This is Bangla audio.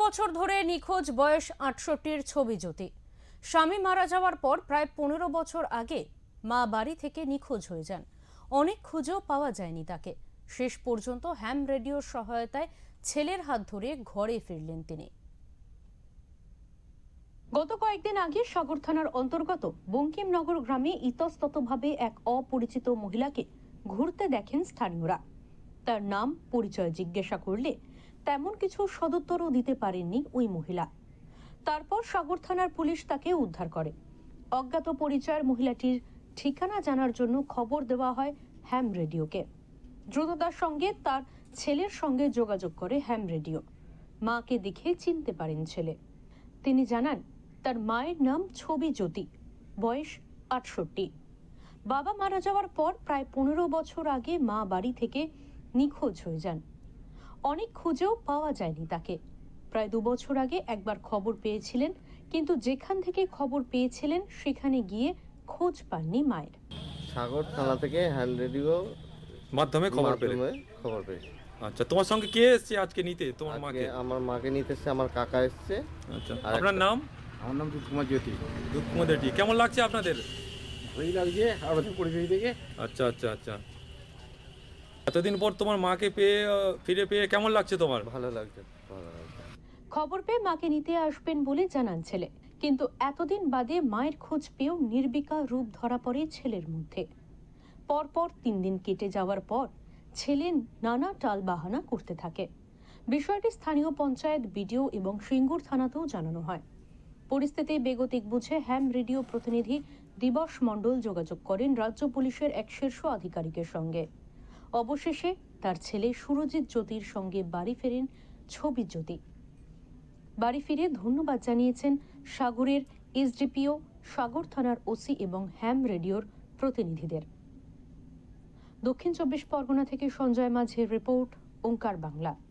বছর ধরে নিখোঁজ বয়স ৬৮-র ছবি জ্যোতি। স্বামী মারা যাওয়ার পর প্রায় ১৫ বছর আগে মা বাড়ি থেকে নিখোঁজ হয়ে যান। অনেক খুঁজেও পাওয়া যায়নি তাকে। শেষ পর্যন্ত হ্যাম রেডিওর সহায়তায় ছেলের হাত ধরে ঘরে ফিরলেন তিনি। গত কয়েকদিন আগে সাগর থানার অন্তর্গত বঙ্কিমনগর গ্রামে ইতস্ততভাবে এক অপরিচিত মহিলাকে ঘুরতে দেখেন স্থানীয়রা। তার নাম পরিচয় জিজ্ঞাসা করলে তেমন কিছু সদুত্তরও দিতে পারেননি ওই মহিলা। তারপর সাগর থানার পুলিশ তাকে উদ্ধার করে। অজ্ঞাত পরিচয়ের মহিলাটির ঠিকানা জানার জন্য খবর দেওয়া হয় হ্যাম রেডিওকে। দ্রুততার সঙ্গে তার ছেলের সঙ্গে যোগাযোগ করে হ্যাম রেডিও। মাকে দেখে চিনতে পারেন ছেলে। তিনি জানান তার মায়ের নাম ছবি জ্যোতি, বয়স ৬৮। বাবা মারা যাওয়ার পর প্রায় ১৫ বছর আগে মা বাড়ি থেকে নিখোঁজ হয়ে যান। অনেক খুঁজেও পাওয়া যায়নি তাকে। প্রায় ২ বছর আগে একবার খবর পেয়েছিলেন, কিন্তু যেখান থেকে খবর পেয়েছিলেন সেখানে গিয়ে খোঁজ পাননি মায়ের। সাগর থানা থেকে হ্যান্ড রেডিও মাধ্যমে খবর পেয়েছি। আচ্ছা, তোমার সঙ্গে কে এসেছে আজকে নিতে তোমার মাকে? আমার মাকে নিতে এসেছে আমার কাকা এসেছে। আচ্ছা, আপনার নাম? আমার নাম দুধকুমার জ্যোতি। দুধকুমার জ্যোতি। কেমন লাগছে আপনাদের? ভালোই লাগছে আমাদের পরিচয় থেকে। আচ্ছা আচ্ছা আচ্ছা, এতদিন পর তোমার মাকে ফিরে পেয়ে কেমন লাগছে তোমার? ভালো লাগছে, ভালো লাগছে। খবর পেয়ে মাকে নিতে আসবেন বলে জানান ছেলে, কিন্তু এতদিন বাদে মায়ের খোঁজ পেয়েও নির্বিকার রূপ ধরা পড়ে ছেলের মধ্যে। পরপর ৩ দিন কেটে যাওয়ার পর ছেলে নানা টালবাহানা করতে থাকে। বিষয়টি স্থানীয় পঞ্চায়েত, বিডিও এবং সিঙ্গুর থানাতেও জানানো হয়। পরিস্থিতি বেগতিক বুঝে হ্যাম রেডিও প্রতিনিধি দিবস মণ্ডল যোগাযোগ করেন রাজ্য পুলিশের এক শীর্ষ আধিকারিকের সঙ্গে। অবশেষে তার ছেলে সুরজিৎ জ্যোতির সঙ্গে বাড়ি ফেরেন ছবি জ্যোতি। বাড়ি ফিরে ধন্যবাদ জানিয়েছেন সাগরের এসডিপিও, সাগর থানার ওসি এবং হ্যাম রেডিওর প্রতিনিধিদের। দক্ষিণ ২৪ পরগনা থেকে সঞ্জয় মাঝের রিপোর্ট, ওঙ্কার বাংলা।